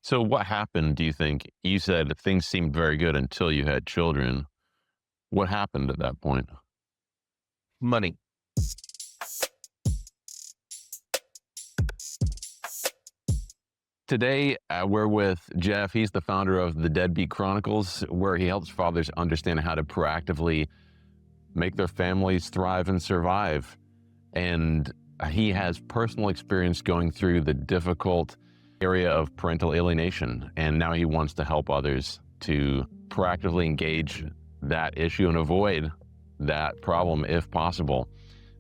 So what happened, do you think? You said that things seemed very good until you had children. What happened at that point? Money. Today, we're with Jeff. He's the founder of the Deadbeat Chronicles, where he helps fathers understand how to proactively make their families thrive and survive. And he has personal experience going through the difficult area of parental alienation. And now he wants to help others to proactively engage that issue and avoid that problem if possible.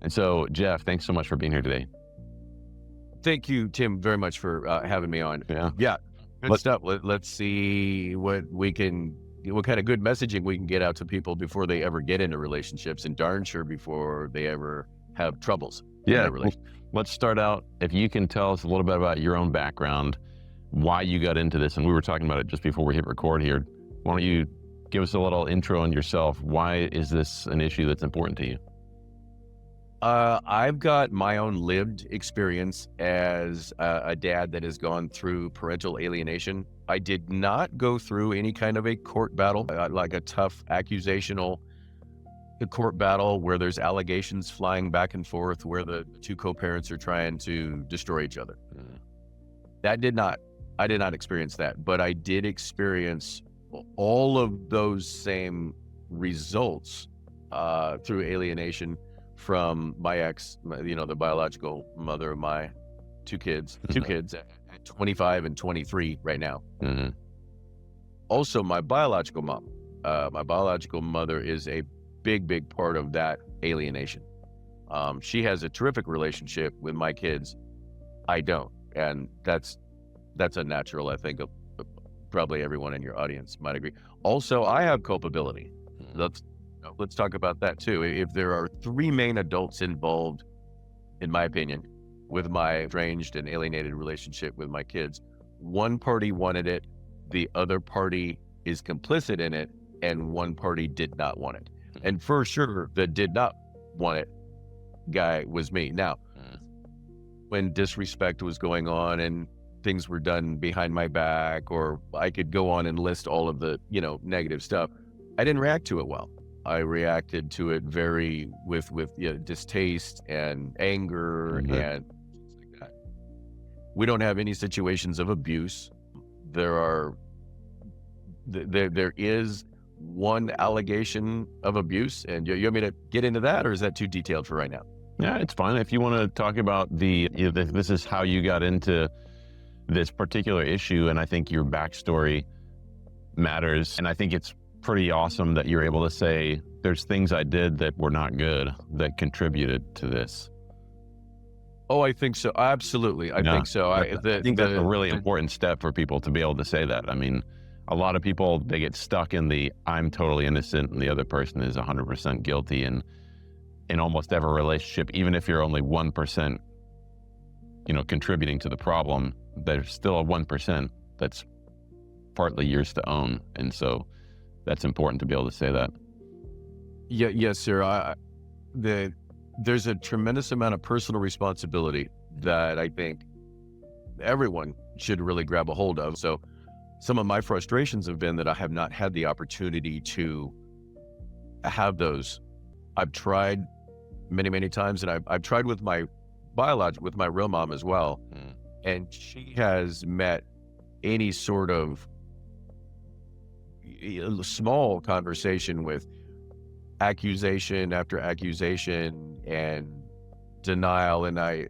And so, Jeff, thanks so much for being here today. Thank you, Tim, very much for having me on. Yeah. Yeah, good Let, stuff. Let's see what kind of good messaging we can get out to people before they ever get into relationships, and darn sure before they ever have troubles in yeah, their relationship. let's start out. If you can tell us a little bit about your own background, why you got into this, and we were talking about it just before we hit record here. Why don't you give us a little intro on yourself? Why is this an issue that's important to you? I've got my own lived experience as a dad that has gone through parental alienation. I did not go through any kind of a court battle, like a tough accusational court battle where there's allegations flying back and forth, where the two co-parents are trying to destroy each other. That did not, I did not experience that, but I did experience all of those same results through alienation from my ex, the biological mother of my two kids at 25 and 23 right now. Mm-hmm. Also, my biological mom, my biological mother is a big part of that alienation. She has a terrific relationship with my kids. I don't. And that's unnatural. I think probably everyone in your audience might agree. Also, I have culpability. Let's talk about that too. If there are three main adults involved, in my opinion, with my estranged and alienated relationship with my kids, one party wanted it, the other party is complicit in it, and one party did not want it. And for sure, the did not want it guy was me. Now, when disrespect was going on and things were done behind my back, or I could go on and list all of the, negative stuff, I didn't react to it well. I reacted to it with distaste and anger and things like that. We don't have any situations of abuse. There is one allegation of abuse, and you want me to get into that, or is that too detailed for right now? Yeah, it's fine. If you want to talk about this is how you got into this particular issue, and I think your backstory matters, and I think it's pretty awesome that you're able to say there's things I did that were not good that contributed to this. Oh, I think so. Absolutely. I think so. I think that's a really important step for people to be able to say that. I mean, a lot of people, they get stuck in the I'm totally innocent and the other person is 100% guilty. And in almost every relationship, even if you're only 1%, contributing to the problem, there's still a 1% that's partly yours to own. And so that's important to be able to say that. Yeah, yes, sir. There's a tremendous amount of personal responsibility that I think everyone should really grab a hold of. So some of my frustrations have been that I have not had the opportunity to have those. I've tried many times, and I've tried with my with my real mom as well. And she has met any sort of small conversation with accusation after accusation and denial. And I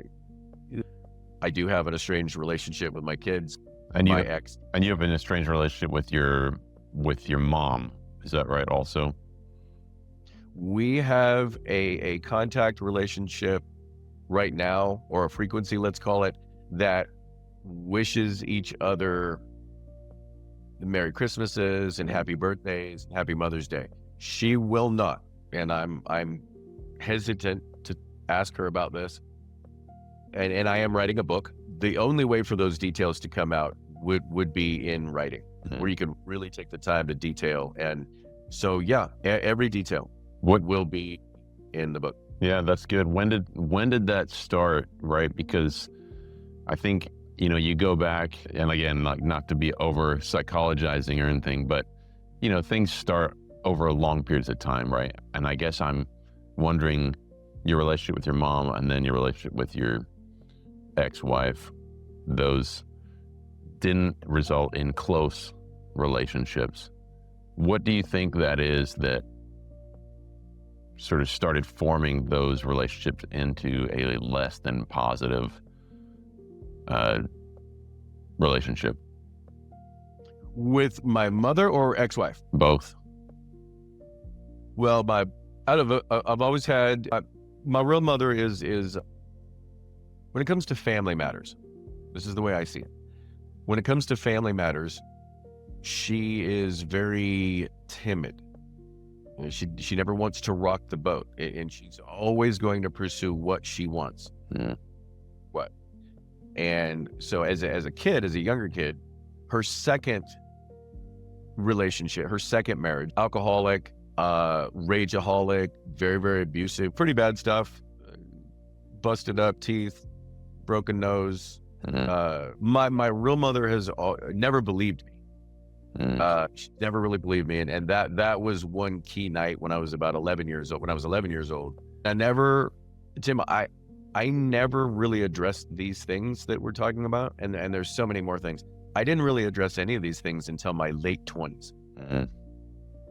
do have an estranged relationship with my kids and my ex. And you have an estranged relationship with your mom. Is that right also? We have a contact relationship right now, or a frequency, let's call it, that wishes each other Merry Christmases and Happy Birthdays and Happy Mother's Day. She will not, and I'm hesitant to ask her about this. And I am writing a book. The only way for those details to come out would be in writing, where you can really take the time to detail. And so, yeah, every detail will be in the book. Yeah, that's good. When did that start, right? Because I think you know, you go back, and again, like, not to be over psychologizing or anything, but, you know, things start over long periods of time, right? And I guess I'm wondering, your relationship with your mom and then your relationship with your ex-wife, those didn't result in close relationships. What do you think that is that sort of started forming those relationships into a less than positive relationship? With my mother or ex-wife? Both. Well, I've always had, my real mother is, when it comes to family matters, this is the way I see it. When it comes to family matters, she is very timid. You know, she never wants to rock the boat, and she's always going to pursue what she wants. Yeah. What? And so as a kid, as a younger kid, her second relationship, her second marriage, alcoholic, rageaholic, very, very abusive, pretty bad stuff, busted up teeth, broken nose. My real mother has never believed me. She never really believed me, and that was one key night when I was about 11 years old. When I was 11 years old, I never really addressed these things that we're talking about, and there's so many more things. I didn't really address any of these things until my late 20s.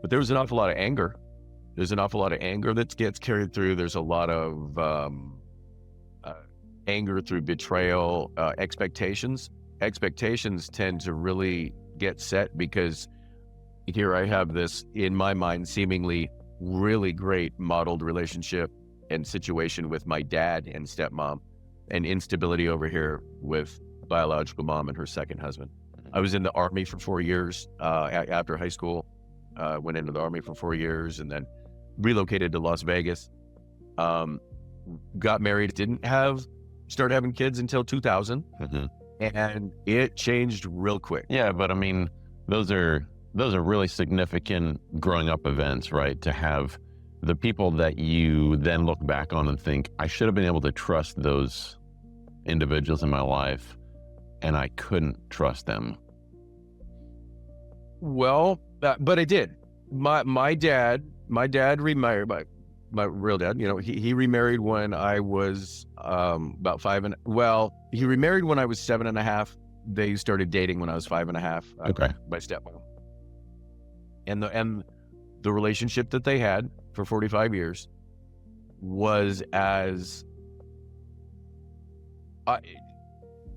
But there was an awful lot of anger. There's an awful lot of anger that gets carried through. There's a lot of anger through betrayal, expectations. Expectations tend to really get set because here I have this, in my mind, seemingly really great modeled relationship and situation with my dad and stepmom, and instability over here with biological mom and her second husband. I was in the Army for 4 years after high school. Went into the Army for 4 years and then relocated to Las Vegas. Got married, started having kids until 2000. And it changed real quick. Yeah, but I mean, those are really significant growing up events, right? To have the people that you then look back on and think, I should have been able to trust those individuals in my life, and I couldn't trust them. Well, but I did. My dad remarried. My real dad, you know, he remarried when I was about he remarried when I was 7.5. They started dating when I was 5.5. Okay. My stepmom. And the relationship that they had for 45 years was as I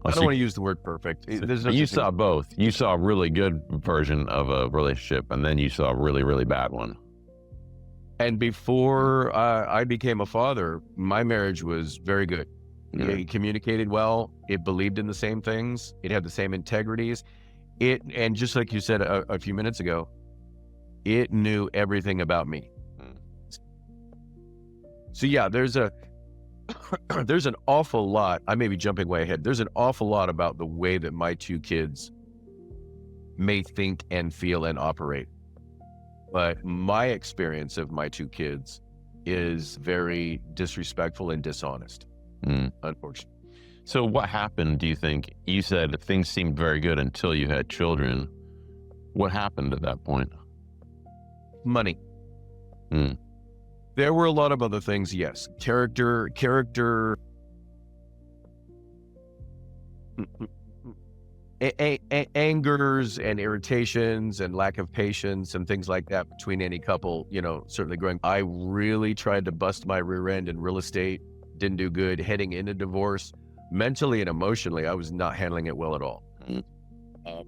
don't want to use the word perfect. You saw both. You saw a really good version of a relationship, and then you saw a really, really bad one. And before I became a father, my marriage was very good. It communicated well. It believed in the same things. It had the same integrities. And just like you said a few minutes ago, it knew everything about me. So yeah, there's an awful lot. I may be jumping way ahead. There's an awful lot about the way that my two kids may think and feel and operate. But my experience of my two kids is very disrespectful and dishonest, unfortunately. So what happened, do you think? You said things seemed very good until you had children. What happened at that point? Money. There were a lot of other things, yes. Character, angers and irritations and lack of patience and things like that between any couple, you know, certainly growing. I really tried to bust my rear end in real estate, didn't do good. Heading into divorce, mentally and emotionally, I was not handling it well at all. A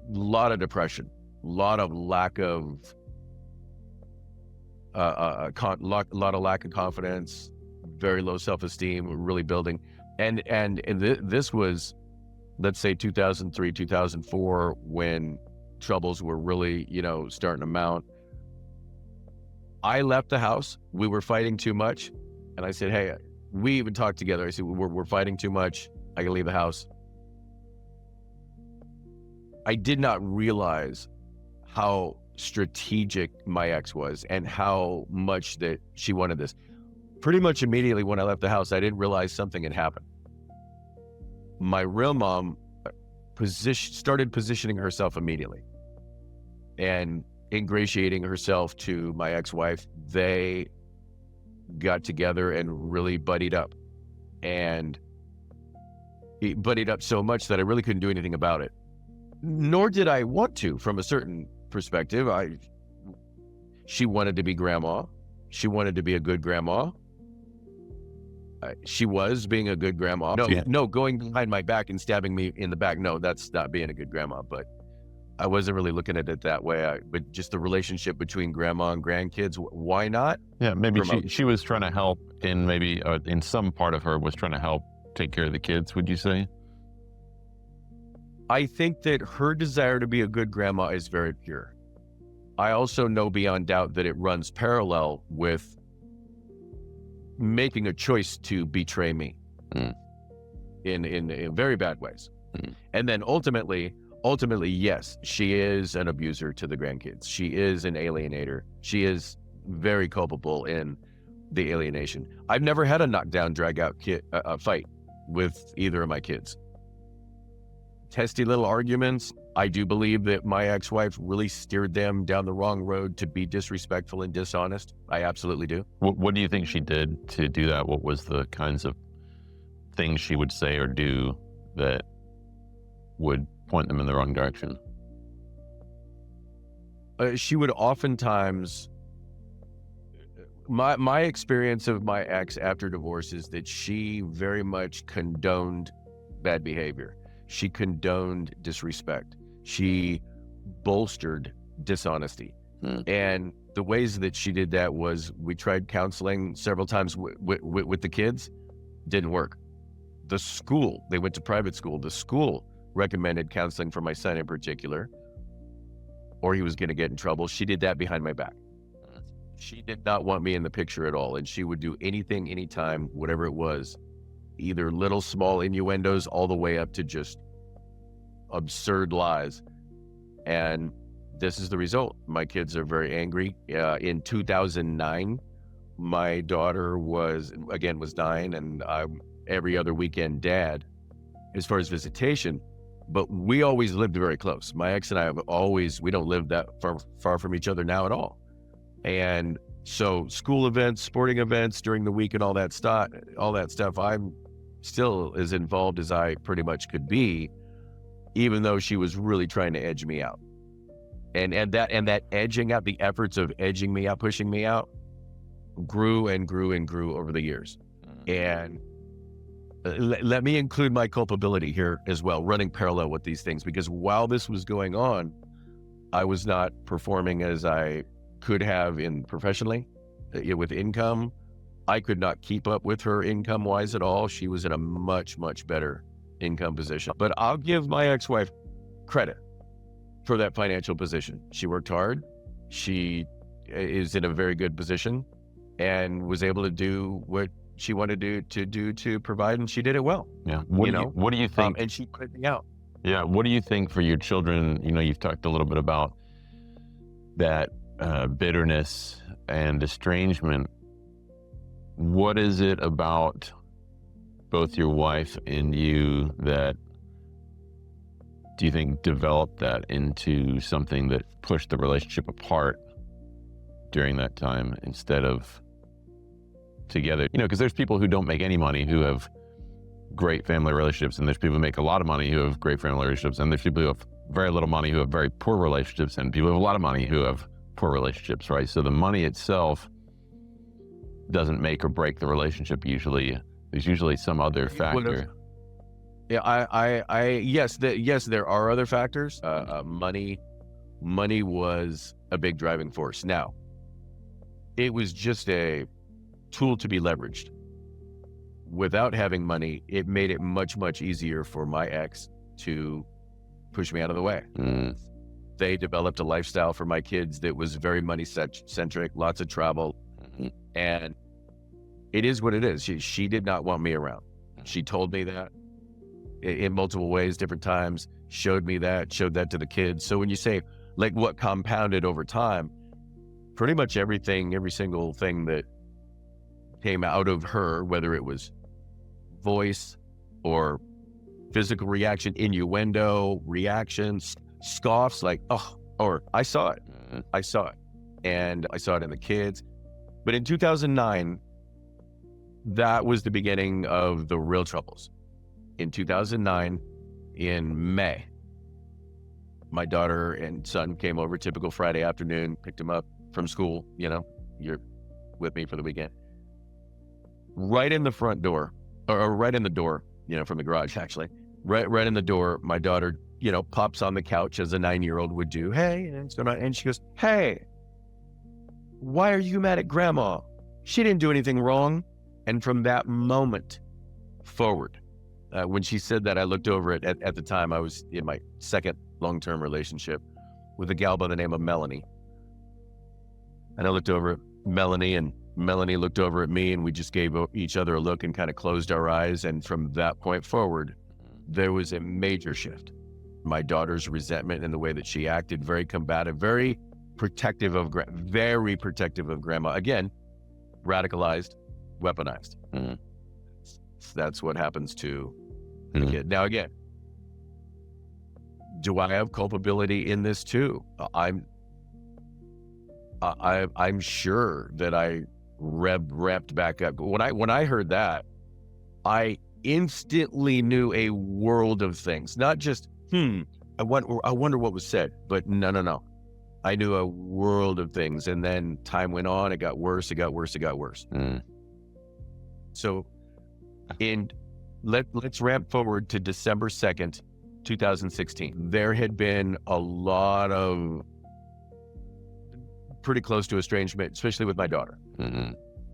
lot of depression, a lot of lack of lack of confidence, very low self-esteem, really building. And this was, let's say 2003, 2004, when troubles were really, you know, starting to mount. I left the house. We were fighting too much. And I said, hey, we even talked together. I said, we're fighting too much. I can leave the house. I did not realize how strategic my ex was and how much that she wanted this. Pretty much immediately when I left the house, I didn't realize something had happened. My real mom started positioning herself immediately and ingratiating herself to my ex-wife. They got together and really buddied up, and it buddied up so much that I really couldn't do anything about it. Nor did I want to, from a certain perspective. She wanted to be grandma. She wanted to be a good grandma. She was being a good grandma. No, going behind my back and stabbing me in the back. No, that's not being a good grandma. But I wasn't really looking at it that way. But just the relationship between grandma and grandkids, why not? Yeah, maybe she was trying to help, and maybe in some part of her was trying to help take care of the kids, would you say? I think that her desire to be a good grandma is very pure. I also know beyond doubt that it runs parallel with making a choice to betray me in very bad ways. And then ultimately, yes, she is an abuser to the grandkids. She is an alienator. She is very culpable in the alienation. I've never had a knockdown, drag out fight with either of my kids. Testy little arguments. I do believe that my ex-wife really steered them down the wrong road to be disrespectful and dishonest. I absolutely do. What do you think she did to do that? What was the kinds of things she would say or do that would point them in the wrong direction? She would oftentimes, my experience of my ex after divorce is that she very much condoned bad behavior. She condoned disrespect. She bolstered dishonesty. And the ways that she did that was, we tried counseling several times with the kids. Didn't work. The school, they went to private school. The school recommended counseling for my son in particular, or he was going to get in trouble. She did that behind my back. She did not want me in the picture at all. And she would do anything, anytime, whatever it was, either little small innuendos all the way up to just absurd lies. And this is the result. My kids are very angry. In 2009, my daughter was 9, and I'm every other weekend dad as far as visitation, but we always lived very close. My ex and I we don't live that far from each other now at all. And so school events, sporting events during the week and all that stuff, I'm still as involved as I pretty much could be, even though she was really trying to edge me out. And that edging out, the efforts of edging me out, pushing me out, grew and grew and grew over the years. And let me include my culpability here as well, running parallel with these things, because while this was going on, I was not performing as I could have professionally with income. I could not keep up with her income-wise at all. She was in a much, much better income position. But I'll give my ex-wife credit for that financial position. She worked hard. She is in a very good position and was able to do what she wanted to provide, and she did it well. Yeah. What do you think? And she put me out. Yeah. What do you think for your children? You've talked a little bit about that bitterness and estrangement. What is it about both your wife and you that do you think developed that into something that pushed the relationship apart during that time instead of together? Because there's people who don't make any money who have great family relationships, and there's people who make a lot of money who have great family relationships, and there's people who have very little money who have very poor relationships, and people who have a lot of money who have poor relationships, right? So the money itself doesn't make or break the relationship usually. There's usually some other factor. Yeah, yes, there are other factors. Money was a big driving force. Now, it was just a tool to be leveraged. Without having money, it made it much, much easier for my ex to push me out of the way. They developed a lifestyle for my kids that was very money-centric, lots of travel, and it is what it is. She did not want me around. She told me that in multiple ways, different times, showed that to the kids. So when you say, like, what compounded over time, pretty much every single thing that came out of her, whether it was voice or physical reaction, innuendo, reactions, scoffs, like, oh, or I saw it. I saw it. And I saw it in the kids. But in 2009, that was the beginning of the real troubles. In 2009, in May, my daughter and son came over, typical Friday afternoon, picked him up from school, you're with me for the weekend. Right in the front door, or right in the door, from the garage, actually. Right in the door, my daughter, pops on the couch as a 9-year-old would do. Hey, and she goes, hey, why are you mad at grandma? She didn't do anything wrong. And from that moment forward, when she said that, I looked over at the time I was in my second long-term relationship with a gal by the name of Melanie. And I looked over at Melanie, and Melanie looked over at me, and we just gave each other a look and kind of closed our eyes. And from that point forward, there was a major shift. My daughter's resentment and the way that she acted, very combative, very protective of grandma. Again, radicalized, weaponized. That's what happens to the kid. Now, again, do I have culpability in this too? I'm sure that I ramped back up. When I heard that, I instantly knew a world of things. Not just, I wonder what was said, but no. I knew a world of things, and then time went on. It got worse. So, let's ramp forward to December 2nd, 2016. There had been a lot of pretty close to estrangement, especially with my daughter.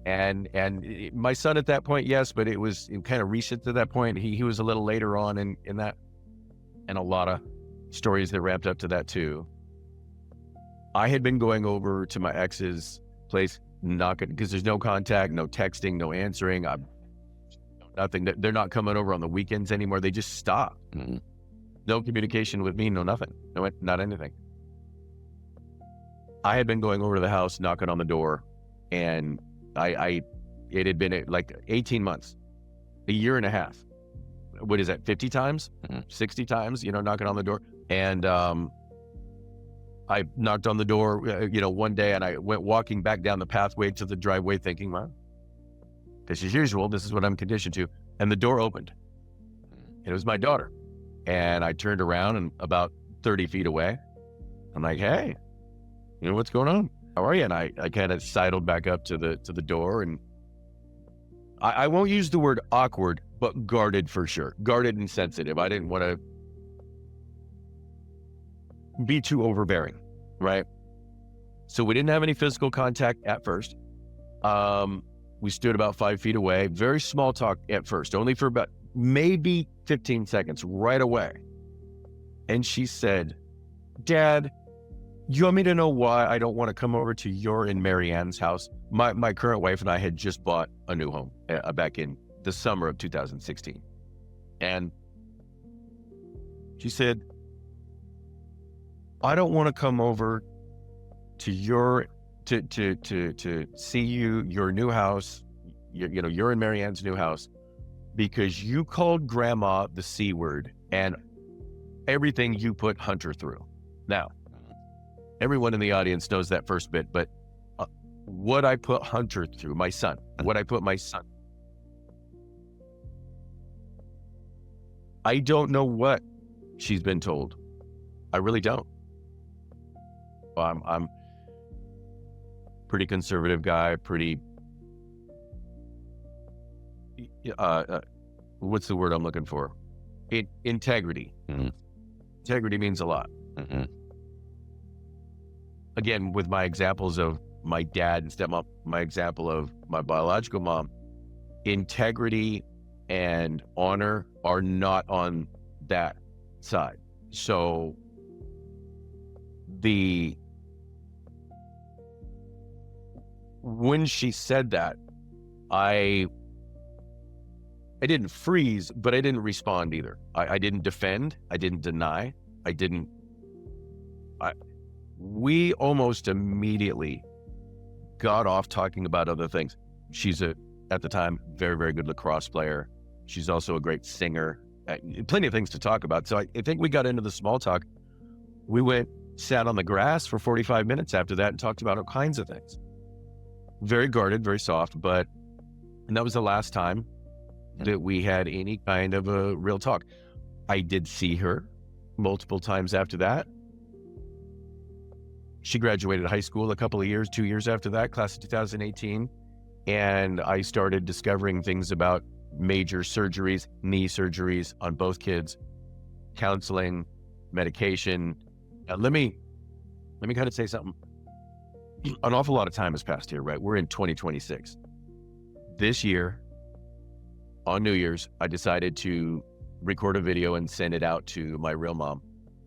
And my son at that point, yes, but it was kind of recent to that point. He was a little later on in that, and a lot of stories that ramped up to that too. I had been going over to my ex's place, knocking, because there's no contact, no texting, no answering. Nothing. They're not coming over on the weekends anymore. They just stopped. No communication with me, no nothing. No, not anything. I had been going over to the house, knocking on the door, and it had been like 18 months, a year and a half. What is that, 50 times, 60 times, knocking on the door. And I knocked on the door, one day, and I went walking back down the pathway to the driveway thinking, well, this is usual. This is what I'm conditioned to. And the door opened. It was my daughter. And I turned around, and about 30 feet away, I'm like, hey, what's going on? How are you? And I kind of sidled back up to the door, and I won't use the word awkward, but guarded for sure. Guarded and sensitive. I didn't want to be too overbearing, right? So we didn't have any physical contact at first. We stood about 5 feet away, very small talk at first, only for about maybe 15 seconds right away. And she said, Dad, you want me to know why I don't want to come over to your and Marianne's house? My current wife and I had just bought a new home back in the summer of 2016. And she said, I don't want to come over to your to see your new house, your and Marianne's new house, because you called grandma the C word and everything you put Hunter through. Now, everyone in the audience knows that first bit, but what I put Hunter through, my son, what I put my son. I don't know what she's been told. I really don't. I'm pretty conservative guy, pretty, what's the word I'm looking for? Integrity. Integrity means a lot. Again, with my examples of my dad and stepmom, my example of my biological mom, integrity and honor are not on that side. So when she said that, I didn't freeze, but I didn't respond either. I didn't defend. I didn't deny. We almost immediately got off talking about other things. She's at the time, very, very good lacrosse player. She's also a great singer. plenty of things to talk about. So I think we got into the small talk. We went, sat on the grass for 45 minutes after that and talked about all kinds of things. Very guarded, very soft, and that was the last time that we had any kind of a real talk. I did see her multiple times after that. She graduated high school a couple of years, 2 years after that, class of 2018. And I started discovering things about major surgeries, knee surgeries on both kids, counseling, medication. Now, let me kind of say something. An awful lot of time has passed here, right? We're in 2026. This year, on New Year's, I decided to record a video and send it out to my real mom,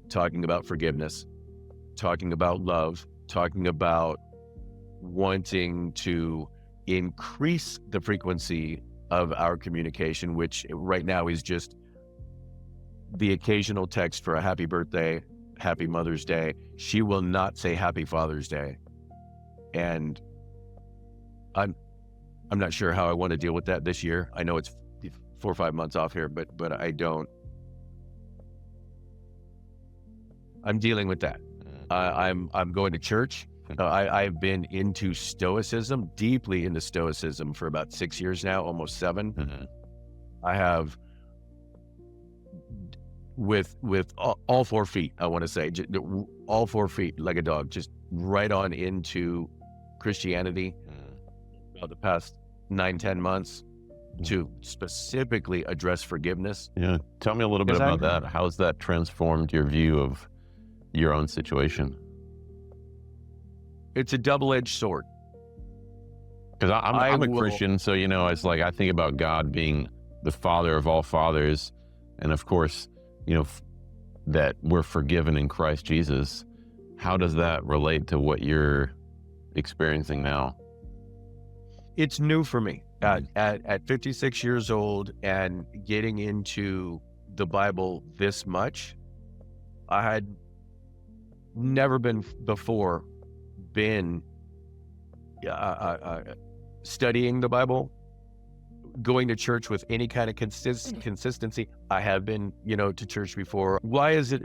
talking about forgiveness, talking about love, talking about wanting to increase the frequency of our communication, which right now is just the occasional text for a happy birthday, happy Mother's Day. She will not say happy Father's Day. And I'm not sure how I want to deal with that this year. I know it's 4 or 5 months off here, but I don't. I'm dealing with that. I'm going to church. I've been into Stoicism, deeply into Stoicism for about 6 years now, almost 7. Mm-hmm. I have with all 4 feet, I want to say, all 4 feet like a dog, just right on into Christianity about the past 9-10 months to specifically address forgiveness. Yeah. Tell me a little bit about that. How's that transformed your view of your own situation? It's a double-edged sword. Because I'm a Christian, so, it's like I think about God being the Father of all fathers. And of course, that we're forgiven in Christ Jesus. How does that relate to what you're experiencing now? It's new for me at 56 years old and getting into the Bible this much. I had never been studying the Bible, going to church with any kind of consistency. I have been, to church before. Why is it,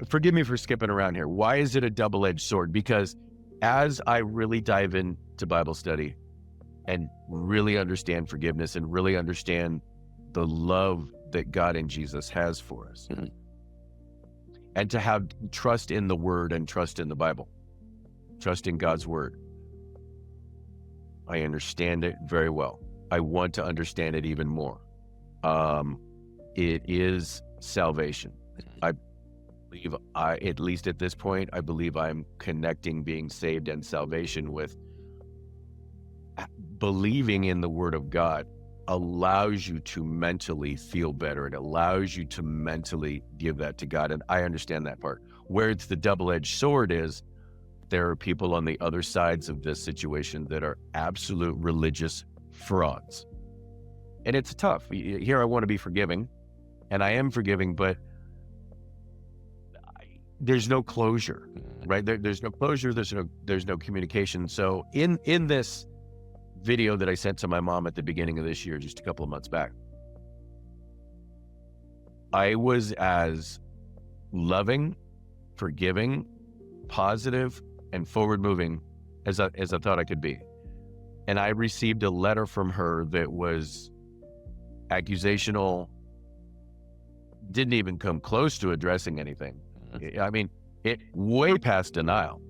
forgive me for skipping around here. Why is it a double-edged sword? Because as I really dive into Bible study and really understand forgiveness and really understand the love that God and Jesus has for us, mm-hmm. and to have trust in the Word and trust in the Bible, trust in God's Word, I understand it very well. I want to understand it even more. It is salvation. I believe, at least at this point, I believe I'm connecting being saved and salvation with believing in the Word of God allows you to mentally feel better. It allows you to mentally give that to God. And I understand that part. Where it's the double-edged sword is there are people on the other sides of this situation that are absolute religious frauds. And it's tough. Here I want to be forgiving, and I am forgiving, but there's no closure, right? There's no closure. There's no communication. So in this video that I sent to my mom at the beginning of this year, just a couple of months back, I was as loving, forgiving, positive, and forward-moving as I thought I could be. And I received a letter from her that was accusational, didn't even come close to addressing anything. I mean, it way past denial.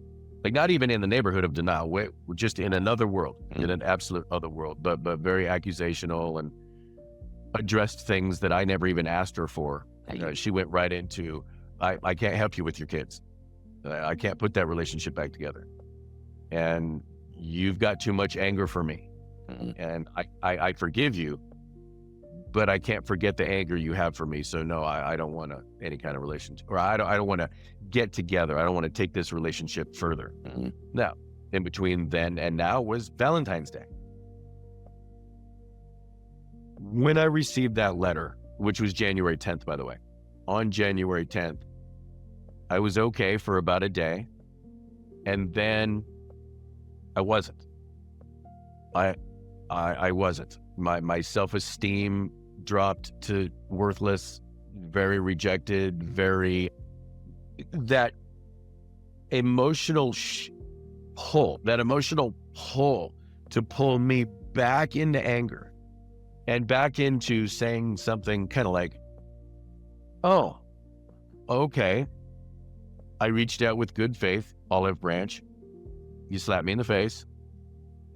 Like not even in the neighborhood of denial, just in another world, in an absolute other world, but very accusational and addressed things that I never even asked her for. She went right into, I can't help you with your kids. I can't put that relationship back together. And you've got too much anger for me. And I forgive you, but I can't forget the anger you have for me. So no, I don't want any kind of relationship, or I don't want to get together. I don't want to take this relationship further. Now, in between then and now was Valentine's Day. When I received that letter, which was January 10th, by the way, on January 10th, I was okay for about a day. And then I wasn't. I wasn't. My self-esteem dropped to worthless. very rejected, that emotional pull to pull me back into anger and back into saying something kind of like, oh, okay. I reached out with good faith, olive branch. You slapped me in the face.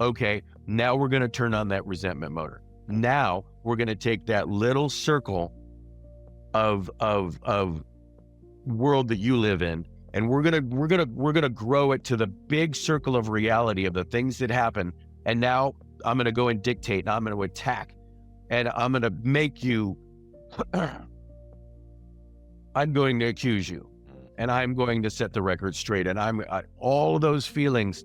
Okay, now we're going to turn on that resentment motor. Now we're going to take that little circle of world that you live in, and we're gonna grow it to the big circle of reality of the things that happen. And now I'm gonna go and dictate, and I'm gonna attack, and I'm gonna make you. I'm going to accuse you, and I'm going to set the record straight. And all of those feelings,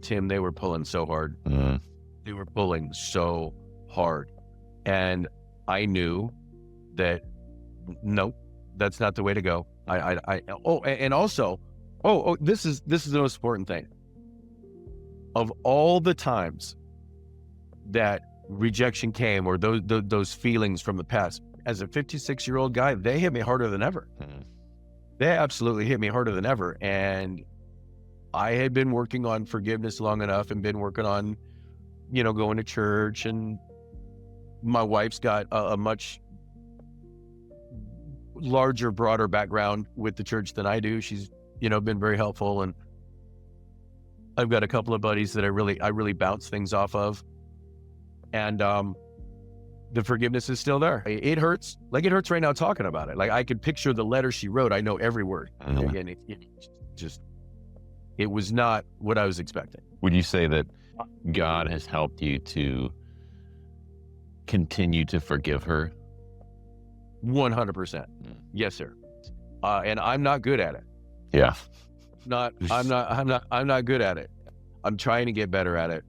Tim, they were pulling so hard. Mm. They were pulling so hard, and I knew that. Nope, that's not the way to go. This is the most important thing. Of all the times that rejection came, or those feelings from the past, as a 56-year-old guy, they hit me harder than ever. They absolutely hit me harder than ever. And I had been working on forgiveness long enough, and been working on, going to church, and my wife's got a much larger, broader background with the church than I do. She's, been very helpful, and I've got a couple of buddies that I really bounce things off of, and the forgiveness is still there. It hurts, like it hurts right now talking about it. Like I could picture the letter she wrote. I know every word, and it was not what I was expecting. Would you say that God has helped you to continue to forgive her? 100%. Yes, sir. And I'm not good at it. Yeah. I'm not good at it. I'm trying to get better at it.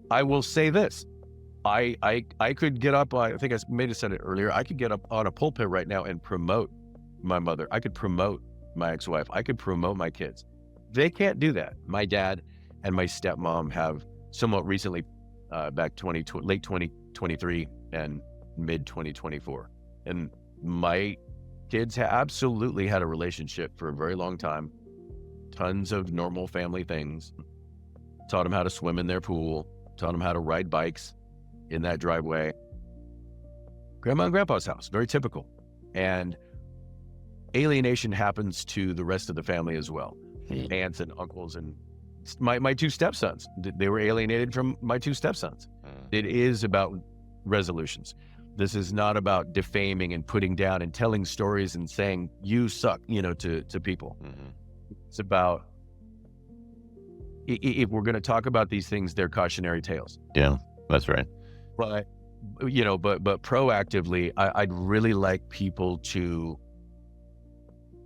I will say this. I could get up, I think I may have said it earlier, I could get up on a pulpit right now and promote my mother. I could promote my ex-wife. I could promote my kids. They can't do that. My dad and my stepmom have somewhat recently, back late 2023 and mid 2024. And my kids absolutely had a relationship for a very long time. Tons of normal family things. Taught them how to swim in their pool. Taught them how to ride bikes in that driveway. Grandma and Grandpa's house, very typical. And alienation happens to the rest of the family as well. Aunts and uncles, and my two stepsons. They were alienated from my two stepsons. It is about resolutions. This is not about defaming and putting down and telling stories and saying you suck, to people. It's about, if we're going to talk about these things, they're cautionary tales. Yeah, that's right. But proactively, I'd really like people to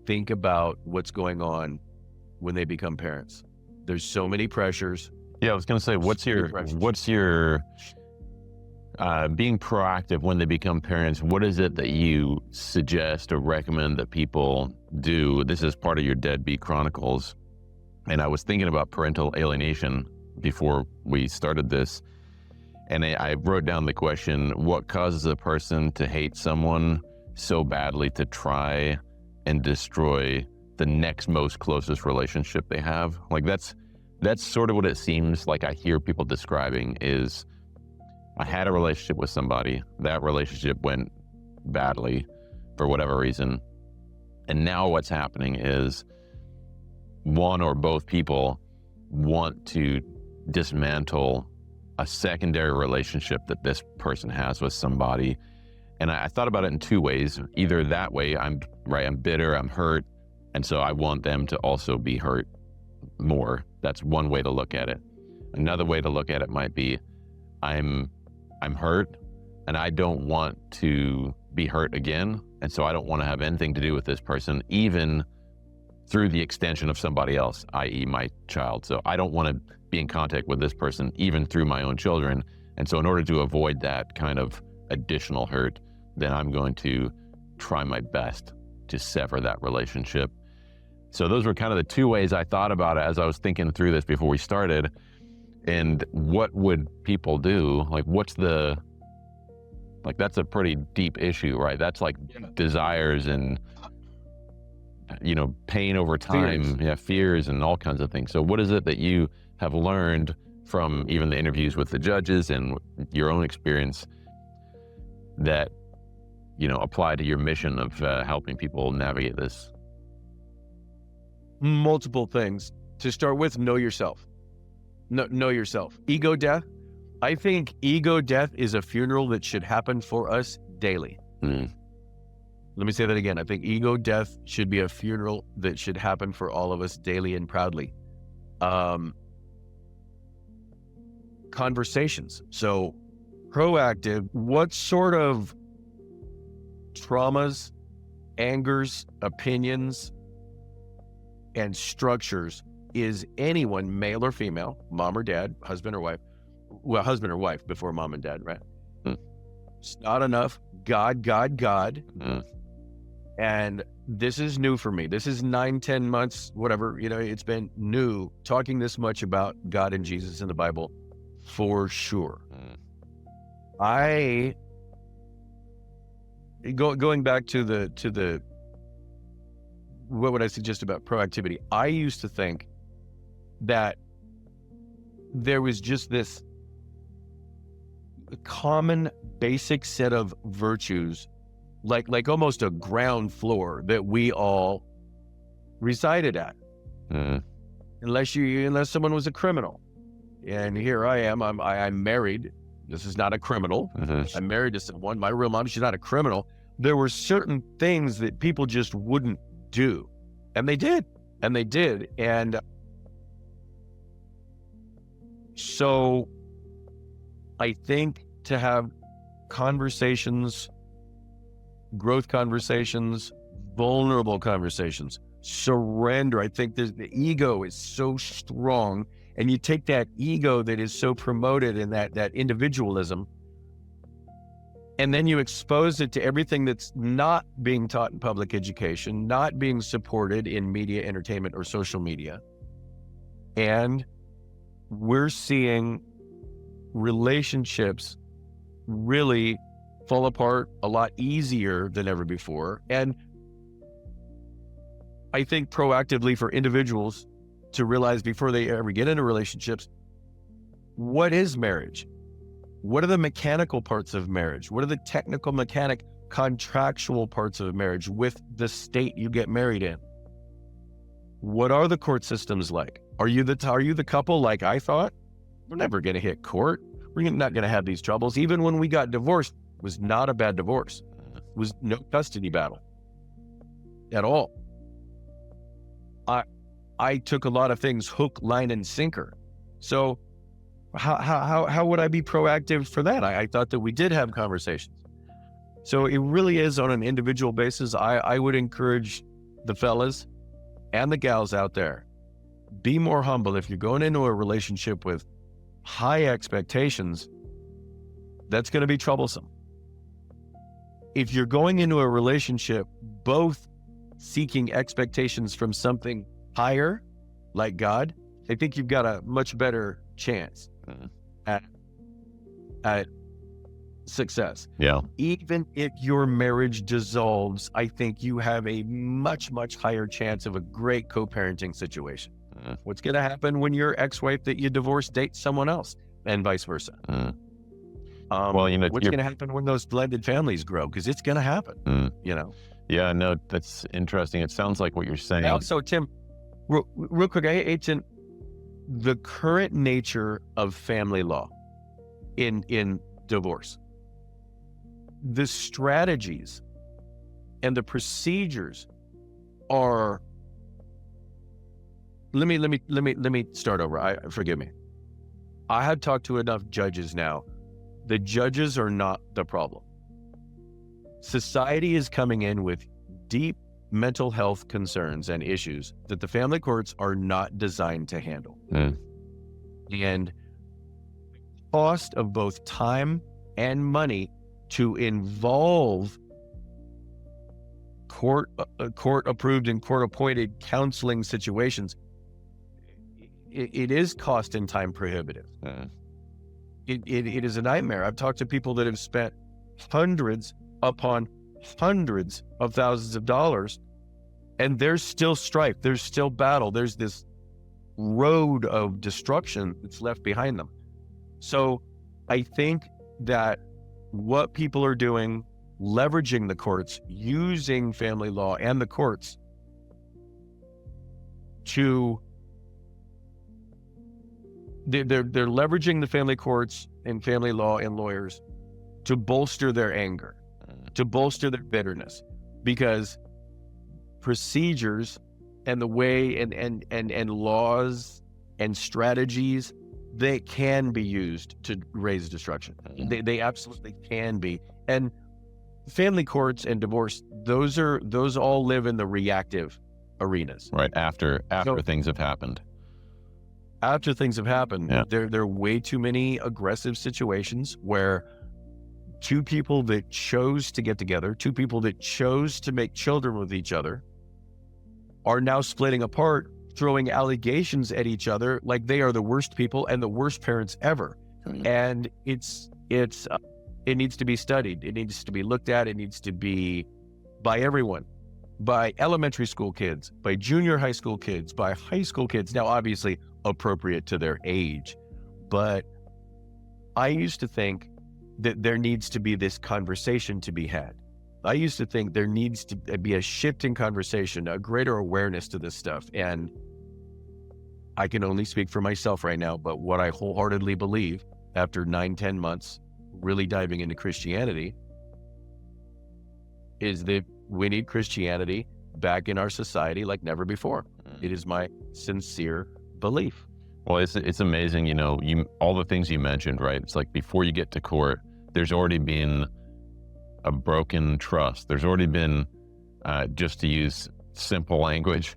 think about what's going on when they become parents. There's so many pressures. Yeah, I was going to say, what's your being proactive when they become parents? What is it that you suggest or recommend that people do? This is part of your Deadbeat Chronicles. And I was thinking about parental alienation before we started this. And I wrote down the question, what causes a person to hate someone so badly to try and destroy the next most closest relationship they have? Like that's sort of what it seems like I hear people describing is, I had a relationship with somebody, that relationship went badly for whatever reason. And now what's happening is one or both people want to dismantle a secondary relationship that this person has with somebody. And I thought about it in two ways. Either that way, I'm bitter, I'm hurt, and so I want them to also be hurt more. That's one way to look at it. Another way to look at it might be, I'm hurt and I don't want to be hurt again. And so I don't want to have anything to do with this person, even through the extension of somebody else, i.e. my child. So I don't want to be in contact with this person, even through my own children. And so in order to avoid that kind of additional hurt, then I'm going to try my best to sever that relationship. So those were kind of the two ways I thought about it as I was thinking through this before we started. And what would people do? Like, what's the Like, that's a pretty deep issue, right? That's like desires and, pain over time, fears and all kinds of things. So what is it that you have learned from even the interviews with the judges and your own experience that, apply to your mission of helping people navigate this? Multiple things. To start with, know yourself. Know yourself. Ego death. I think ego death is a funeral that should happen for us daily. Let me say that again. I think ego death should be a funeral that should happen for all of us daily and proudly. Conversations. So proactive, what sort of traumas, angers, opinions, and structures is anyone, male or female, mom or dad, husband or wife, well, husband or wife before mom and dad, right? It's not enough. God. And this is new for me. This is 9-10 months, whatever, it's been new talking this much about God and Jesus in the Bible for sure. Going back to the what would I suggest about proactivity? I used to think that there was just this common basic set of virtues, like almost a ground floor that we all resided at, unless someone was a criminal. And here I am, I'm married. This is not a criminal. I'm married to someone. My real mom, she's not a criminal. There were certain things that people just wouldn't do, and they did. And so I think to have conversations, growth conversations, vulnerable conversations, surrender. I think the ego is so strong, and you take that ego that is so promoted in that individualism, and then you expose it to everything that's not being taught in public education, not being supported in media, entertainment, or social media. And we're seeing relationships really fall apart a lot easier than ever before. And I think proactively for individuals to realize before they ever get into relationships, what is marriage? What are the mechanical parts of marriage? What are the technical, contractual parts of marriage with the state you get married in? What are the court systems like? Are you the couple like I thought? We're never going to hit court. We're not going to have these troubles. Even when we got divorced, it was not a bad divorce. It was no custody battle at all. I took a lot of things hook, line, and sinker. So how would I be proactive for that? I thought that we did have conversations. So it really is on an individual basis. I would encourage the fellas and the gals out there, be more humble. If you're going into a relationship with high expectations, that's going to be troublesome. If you're going into a relationship both seeking expectations from something higher, like God, I think you've got a much better chance at success. Yeah. Even if your marriage dissolves, I think you have a much, much higher chance of a great co-parenting situation. What's going to happen when your ex-wife that you divorced dates someone else, and vice versa? What's going to happen when those blended families grow? Because it's going to happen, Yeah, no, that's interesting. It sounds like what you're saying. Also, Tim, real quick, it's in the current nature of family law in divorce. The strategies and the procedures are. Let me start over. Forgive me. I have talked to enough judges now. The judges are not the problem. Society is coming in with deep mental health concerns and issues that the family courts are not designed to handle. And cost of both time and money to involve court approved and court appointed counseling situations, it is cost and time prohibitive. It is a nightmare. I've talked to people that have spent hundreds upon hundreds of thousands of dollars, and there's still strife, there's still battle, there's this road of destruction that's left behind them. So I think that what people are doing, leveraging the courts, using family law and the courts to, they're leveraging the family courts and family law and lawyers to bolster their anger, to bolster their bitterness, because procedures and the way and laws and strategies, they can be used to raise destruction. They absolutely can be. And family courts and divorce, those all live in the reactive arenas. Right, after things have happened. After things have happened, yeah. There are way too many aggressive situations where two people that chose to get together, two people that chose to make children with each other, are now splitting apart, throwing allegations at each other like they are the worst people and the worst parents ever. And it needs to be studied. It needs to be looked at. It needs to be by everyone, by elementary school kids, by junior high school kids, by high school kids. Now, obviously appropriate to their age. But I used to think that there needs to be this conversation to be had. I used to think there needs to be a shift in conversation, a greater awareness to this stuff. And I can only speak for myself right now, but what I wholeheartedly believe after 9-10 months really diving into Christianity is that we need Christianity back in our society like never before. It is my sincere belief. Well, it's amazing, all the things you mentioned, right? It's like before you get to court, there's already been a broken trust. There's already been, just to use simple language,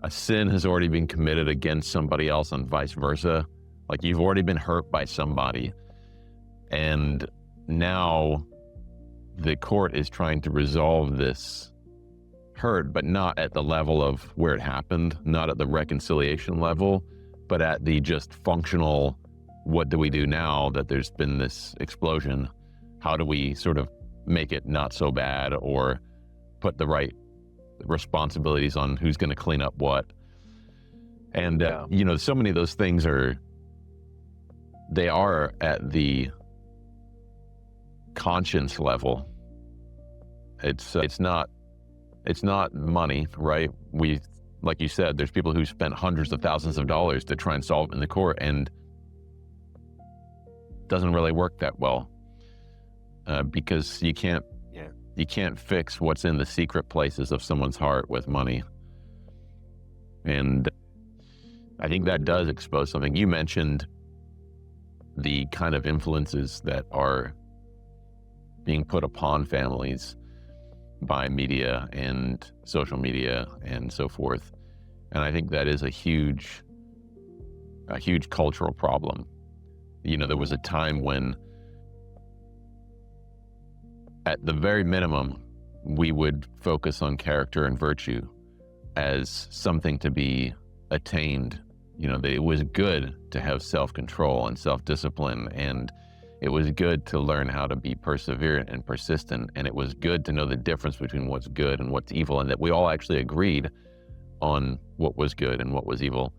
a sin has already been committed against somebody else and vice versa. Like you've already been hurt by somebody. And now the court is trying to resolve this hurt, but not at the level of where it happened, not at the reconciliation level, but at the just functional, what do we do now that there's been this explosion? How do we sort of make it not so bad, or put the right responsibilities on who's going to clean up what? And, so many of those things they are at the conscience level. It's not money, right? Like you said, there's people who spent hundreds of thousands of dollars to try and solve it in the court, and it doesn't really work that well, because you can't fix what's in the secret places of someone's heart with money. And I think that does expose something. You mentioned the kind of influences that are being put upon families by media and social media and so forth. And I think that is a huge cultural problem. There was a time when, at the very minimum, we would focus on character and virtue as something to be attained. That it was good to have self-control and self-discipline, and it was good to learn how to be perseverant and persistent, and it was good to know the difference between what's good and what's evil, and that we all actually agreed on what was good and what was evil.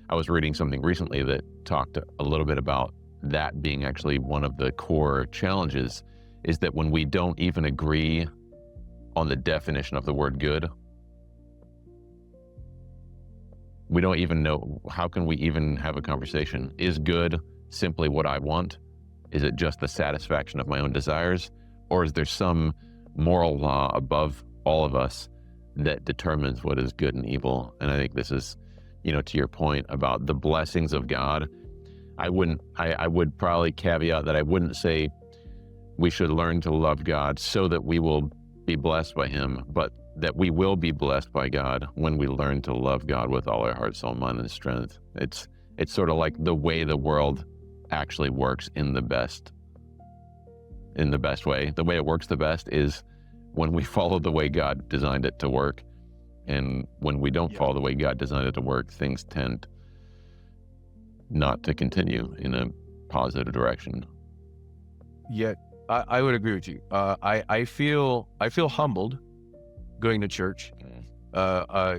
I was reading something recently that talked a little bit about that being actually one of the core challenges, is that when we don't even agree on the definition of the word good, we don't even know, how can we even have a conversation? Is good simply what I want? Is it just the satisfaction of my own desires? Or is there some moral law above all of us that determines what is good and evil? And I think this is, to your point about the blessings of God, I would probably caveat that I wouldn't say we should learn to love God so that we will be blessed by him, but that we will be blessed by God when we learn to love God with all our heart, soul, mind, and strength. It's sort of like the way the world actually works in the best way. The way it works the best is when we follow the way God designed it to work. And when we don't follow the way God designed it to work, things tend not to continue in a positive direction. Yet I would agree with you. I feel humbled going to church,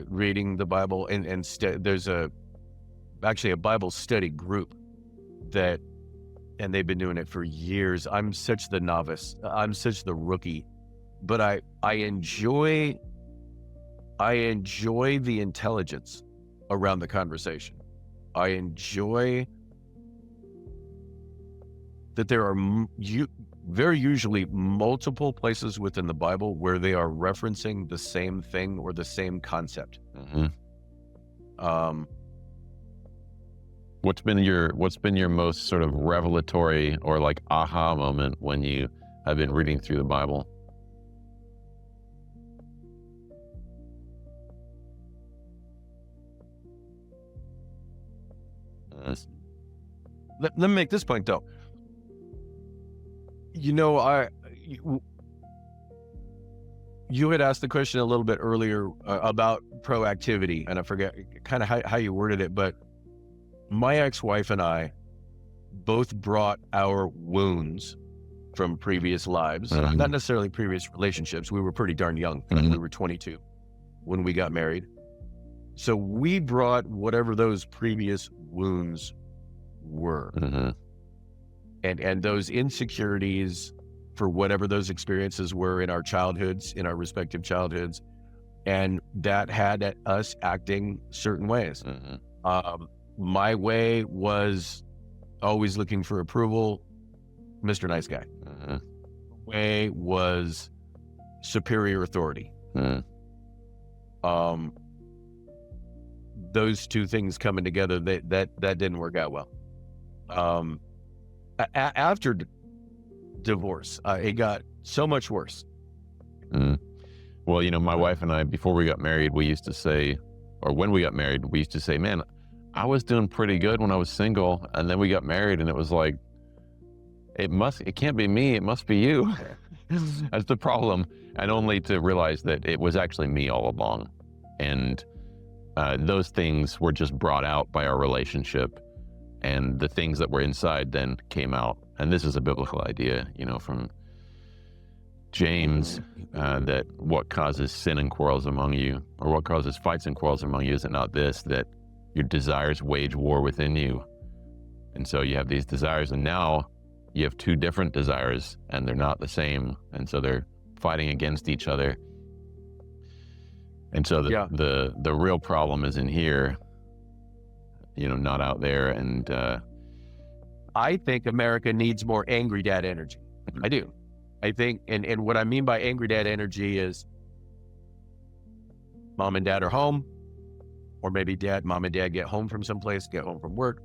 reading the Bible, and there's actually a Bible study group and they've been doing it for years. I'm such the novice. I'm such the rookie, but I enjoy the intelligence around the conversation. I enjoy that there are very usually multiple places within the Bible where they are referencing the same thing or the same concept. What's been your most sort of revelatory or like aha moment when you have been reading through the Bible? Let me make this point though. You had asked the question a little bit earlier about proactivity, and I forget kind of how you worded it, but my ex-wife and I both brought our wounds from previous lives, not necessarily previous relationships. We were pretty darn young. We were 22 when we got married. So we brought whatever those previous wounds were. And those insecurities for whatever those experiences were in our childhoods, in our respective childhoods, and that had us acting certain ways. My way was always looking for approval, Mr. Nice Guy. Way was superior authority. Those two things coming together, that didn't work out well. After divorce, it got so much worse. Well, my wife and I, before we got married, we used to say, or when we got married, we used to say, man, I was doing pretty good when I was single, and then we got married, and it was like, it can't be me, it must be you. That's the problem. And only to realize that it was actually me all along. And those things were just brought out by our relationship, and the things that were inside then came out. And this is a biblical idea, from James, that what causes sin and quarrels among you, or what causes fights and quarrels among you, is it not this, that your desires wage war within you? And so you have these desires, and now you have two different desires, and they're not the same, and so they're fighting against each other. And so the real problem is in here, not out there. And I think America needs more angry dad energy. I do. I think, and what I mean by angry dad energy is mom and dad are home, or maybe mom and dad get home from someplace, get home from work.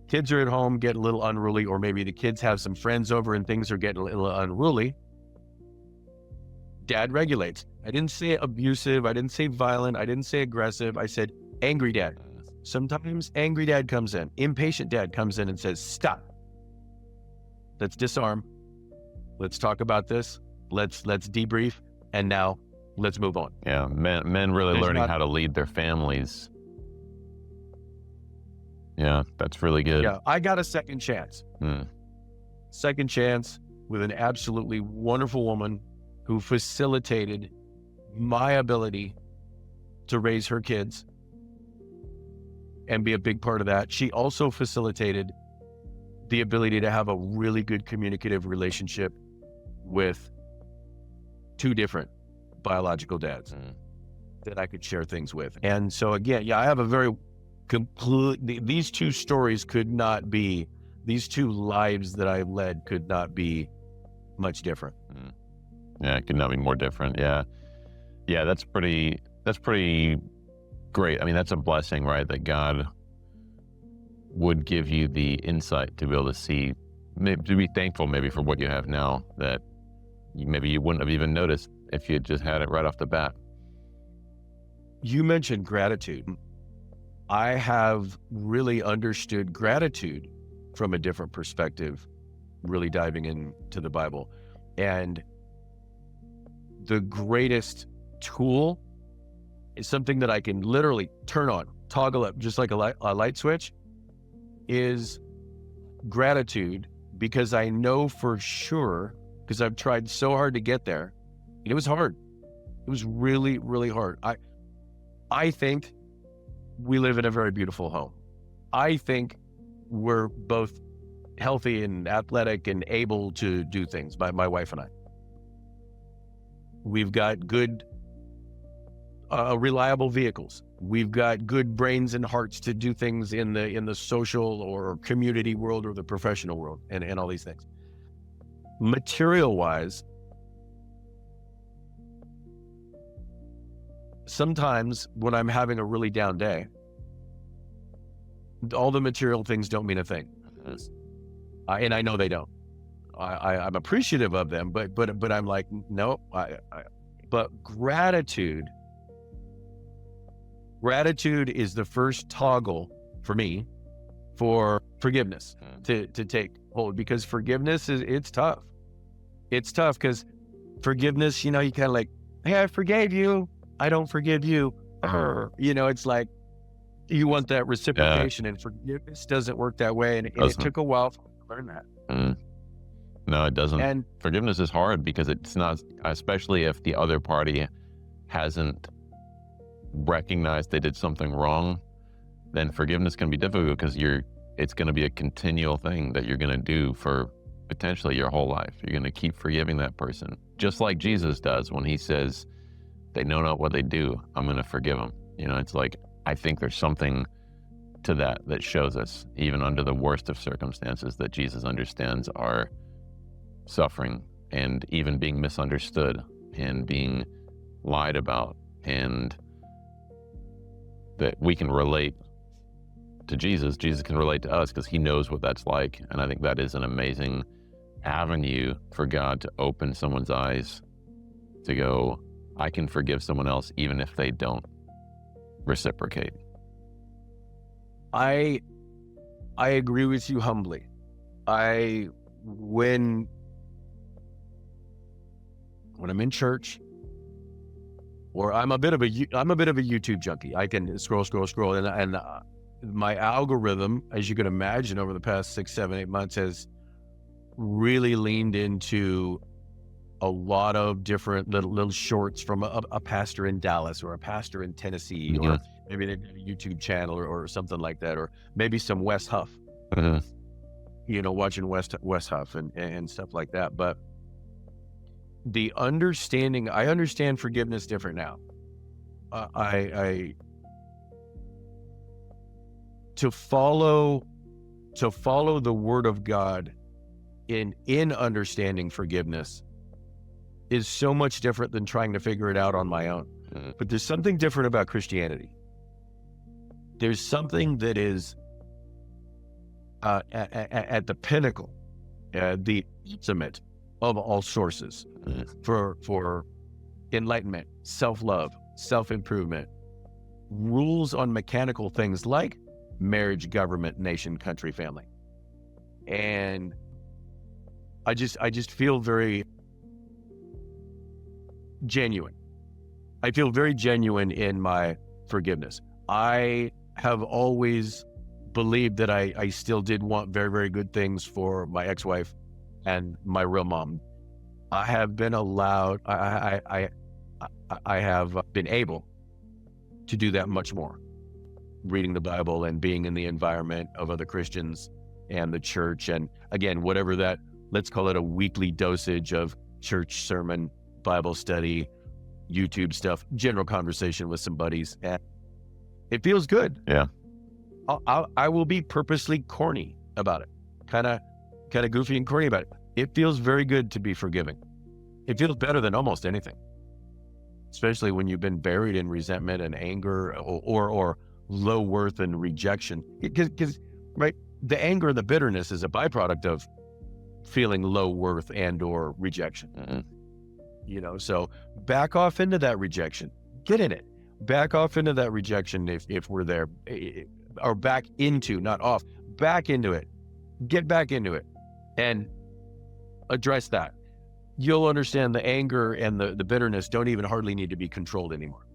Kids are at home, get a little unruly, or maybe the kids have some friends over and things are getting a little unruly. Dad regulates. I didn't say abusive. I didn't say violent. I didn't say aggressive. I said angry dad. Sometimes angry dad comes in. Impatient dad comes in and says, stop. Let's disarm. Let's talk about this. Let's debrief. And now let's move on. Yeah, men really learning how to lead their families. Yeah, that's really good. Yeah, I got a second chance. Second chance with an absolutely wonderful woman who facilitated my ability to raise her kids and be a big part of that. She also facilitated the ability to have a really good communicative relationship with two different biological dads that I could share things with. And so again, I have a very these two stories could not be, these two lives that I led could not be much different. Yeah, it could not be more different. Yeah. That's pretty great. I mean, that's a blessing, right? That God would give you the insight to be able to see, maybe, to be thankful maybe for what you have now, that maybe you wouldn't have even noticed if you had just had it right off the bat. You mentioned gratitude. I have really understood gratitude from a different perspective, really diving into the Bible. And the greatest tool is something that I can literally turn on, toggle up, just like a light switch, is gratitude because I know for sure, because I've tried so hard to get there. It was hard. It was really, really hard. I think we live in a very beautiful home. I think we're both healthy and athletic and able to do things, my wife and I. We've got good, reliable vehicles. We've got good brains and hearts to do things in the social or community world or the professional world and all these things. Material-wise, sometimes when I'm having a really down day, all the material things don't mean a thing. And I know they don't. I'm appreciative of them, but I'm like, no. But gratitude is the first toggle for me for forgiveness to take hold, because forgiveness it's tough. It's tough because forgiveness, you kind of like, hey, I forgave you. I don't forgive you. It's like you want that reciprocation, and forgiveness doesn't work that way. And it took a while for me to learn that. No, it doesn't. And forgiveness is hard because it's not, especially if the other party hasn't recognized they did something wrong, then forgiveness can be difficult because it's going to be a continual thing that you're going to do for potentially your whole life. You're going to keep forgiving that person, just like Jesus does when he says, they know not what they do, I'm going to forgive them. It's like, I think there's something to that shows us, even under the worst of circumstances, that Jesus understands our suffering and even being misunderstood and being lied about, and that we can relate to Jesus. Jesus can relate to us because he knows what that's like. And I think that is an amazing avenue for God to open someone's eyes to go, I can forgive someone else even if they don't reciprocate. I agree with you humbly. When I'm in church, or I'm a bit of a YouTube junkie. I can scroll, and my algorithm, as you can imagine, over the past 6, 7, 8 months, has really leaned into a lot of different little shorts from a pastor in Dallas or a pastor in Tennessee, or maybe they have a YouTube channel or something like that, or maybe some Wes Huff. Watching Wes Huff and stuff like that. But I understand forgiveness different now. To follow the word of God in understanding forgiveness is so much different than trying to figure it out on my own. But there's something different about Christianity. There's something that is at the pinnacle, the ultimate of all sources for enlightenment, self-love, self-improvement, rules on mechanical things like marriage, government, nation, country, family. And I just feel very genuine. I feel very genuine in my forgiveness. I have always believed that I still did want very, very good things for my ex-wife and my real mom. I have been allowed, I have been able to do that much more. Reading the Bible and being in the environment of other Christians and the church. And again, whatever that, let's call it a weekly dosage of church sermon, Bible study, YouTube stuff, general conversation with some buddies. And it feels good. Yeah. I will be purposely corny about it. Kind of goofy and corny about it. It feels very good to be forgiving. It feels better than almost anything, especially when you've been buried in resentment and anger or low worth and rejection. Because right, the anger and the bitterness is a byproduct of feeling low worth and or rejection. So back off into that rejection. Get in it. Back off into that rejection if we're there, or back into, not off, back into it. Get back into it and address that. You'll understand the anger and the bitterness don't even hardly need to be controlled anymore.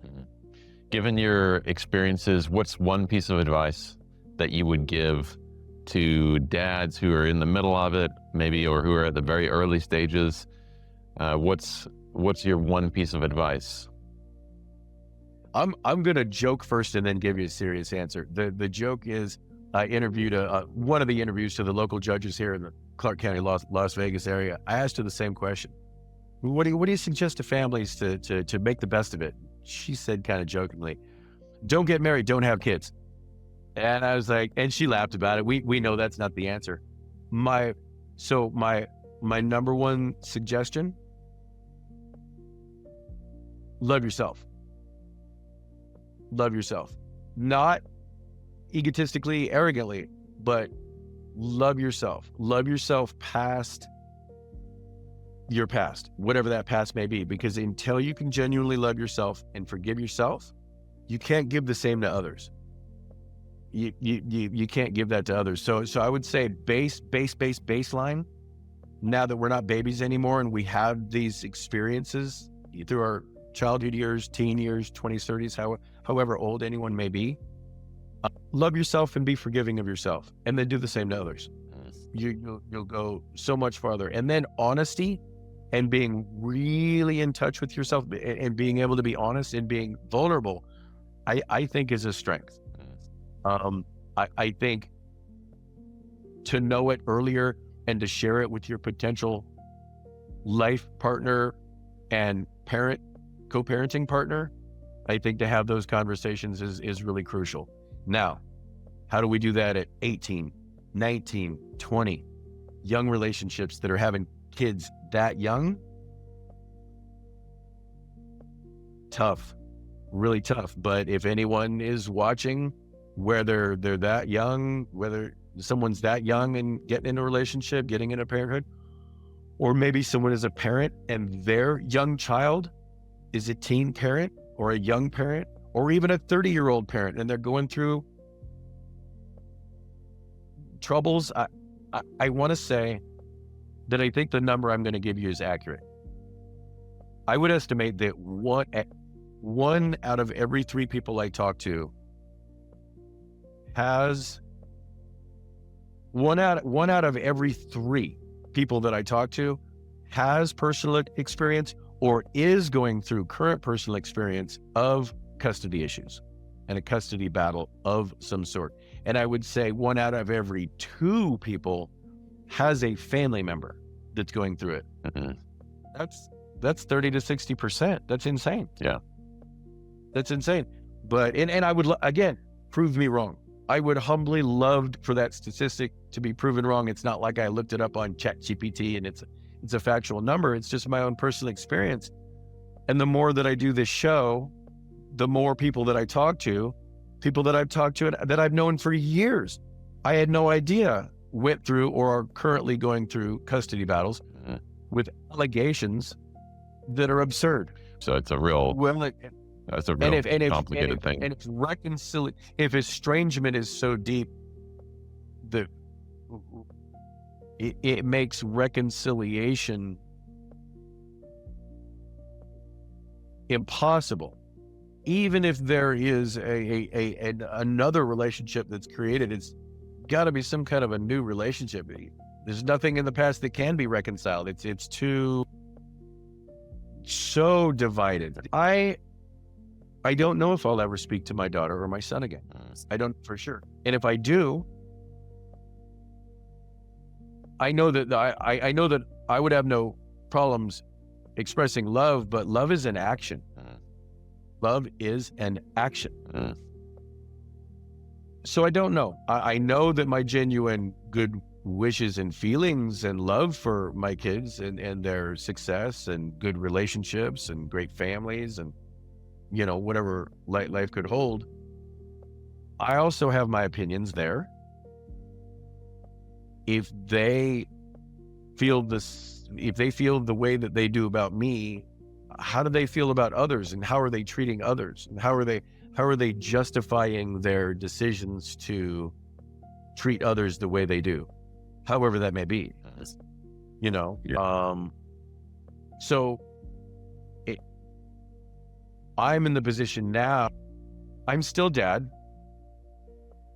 Given your experiences, what's one piece of advice that you would give to dads who are in the middle of it, maybe, or who are at the very early stages? What's your one piece of advice? I'm gonna joke first and then give you a serious answer. The joke is, I interviewed one of the interviews to the local judges here in the Clark County, Las Vegas area. I asked her the same question. What do you suggest to families to make the best of it? She said kind of jokingly, "Don't get married, don't have kids." And I was like, and she laughed about it. We know that's not the answer. My number one suggestion: love yourself. Love yourself. Not egotistically, arrogantly, but love yourself. Love yourself past your past, whatever that past may be, because until you can genuinely love yourself and forgive yourself, you can't give the same to others. You can't give that to others. So I would say baseline. Now that we're not babies anymore and we have these experiences through our childhood years, teen years, 20s, 30s, however old anyone may be, love yourself and be forgiving of yourself, and then do the same to others. You'll go so much farther. And then honesty and being really in touch with yourself and being able to be honest and being vulnerable, I think is a strength. I think to know it earlier and to share it with your potential life partner and co-parenting partner, I think to have those conversations is really crucial. Now, how do we do that at 18, 19, 20? Young relationships that are having kids that young? Tough, really tough. But if anyone is watching, whether they're that young, whether someone's that young and getting in a relationship, getting into parenthood, or maybe someone is a parent and their young child is a teen parent or a young parent or even a 30-year-old parent, and they're going through troubles, I want to say that I think the number I'm going to give you is accurate. I would estimate that one out of every 3 people I talk to has one out of every 3 people that I talk to has personal experience or is going through current personal experience of custody issues and a custody battle of some sort. And I would say 1 out of every 2 people has a family member that's going through it. Mm-hmm. That's 30 to 60%. That's insane. Yeah. That's insane. But, and I would, again, prove me wrong. I would humbly love for that statistic to be proven wrong. It's not like I looked it up on ChatGPT and it's a factual number. It's just my own personal experience. And the more that I do this show, the more people that I talk to, people that I've talked to that I've known for years, I had no idea went through or are currently going through custody battles with allegations that are absurd. So it's a real, that's a real complicated thing. And if estrangement is so deep that it makes reconciliation impossible. Even if there is another relationship that's created, it's got to be some kind of a new relationship. There's nothing in the past that can be reconciled. It's too so divided. I don't know if I'll ever speak to my daughter or my son again. I don't for sure. And if I do, I know that I know that I would have no problems expressing love, but love is an action. Love is an action. So I don't know. I know that my genuine good wishes and feelings and love for my kids and their success and good relationships and great families and, you know, whatever life could hold. I also have my opinions there. If they feel the way that they do about me, how do they feel about others, and how are they treating others, and how are they justifying their decisions to treat others the way they do, however that may be, you know? Yeah. So I'm in the position now, I'm still dad,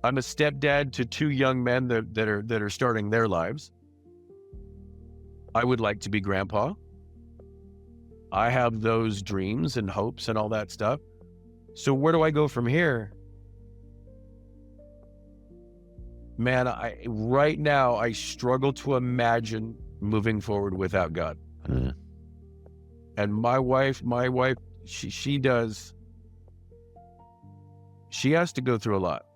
I'm a stepdad to 2 young men that are starting their lives. I would like to be grandpa. I have those dreams and hopes and all that stuff. So where do I go from here? Man, right now I struggle to imagine moving forward without God. Mm. And my wife, she has to go through a lot,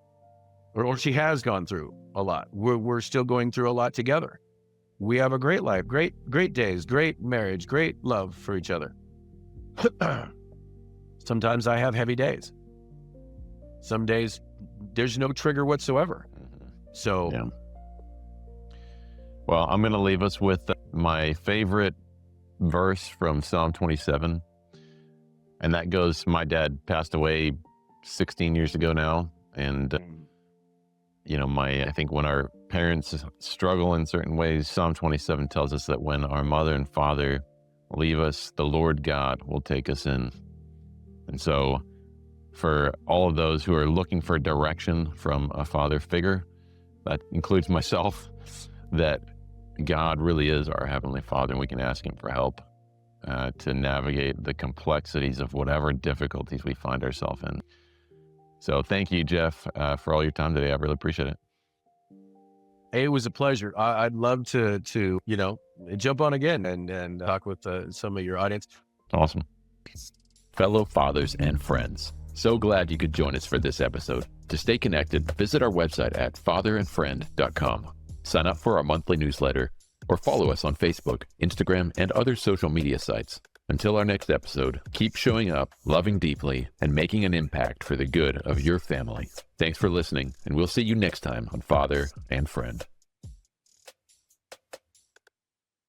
or she has gone through a lot. We're still going through a lot together. We have a great life, great days, great marriage, great love for each other. Sometimes I have heavy days. Some days there's no trigger whatsoever. So, yeah. Well, I'm going to leave us with my favorite verse from Psalm 27. And that goes, my dad passed away 16 years ago now. And, I think when our parents struggle in certain ways, Psalm 27 tells us that when our mother and father leave us, the Lord God will take us in. And so for all of those who are looking for direction from a father figure, that includes myself, that God really is our Heavenly Father, and we can ask Him for help to navigate the complexities of whatever difficulties we find ourselves in. So thank you, Jeff, for all your time today. I really appreciate it. Hey, it was a pleasure. I'd love to jump on again and talk with some of your audience. Awesome. Fellow fathers and friends, so glad you could join us for this episode. To stay connected, visit our website at fatherandfriend.com. Sign up for our monthly newsletter or follow us on Facebook, Instagram, and other social media sites. Until our next episode, keep showing up, loving deeply, and making an impact for the good of your family. Thanks for listening, and we'll see you next time on Father and Friend.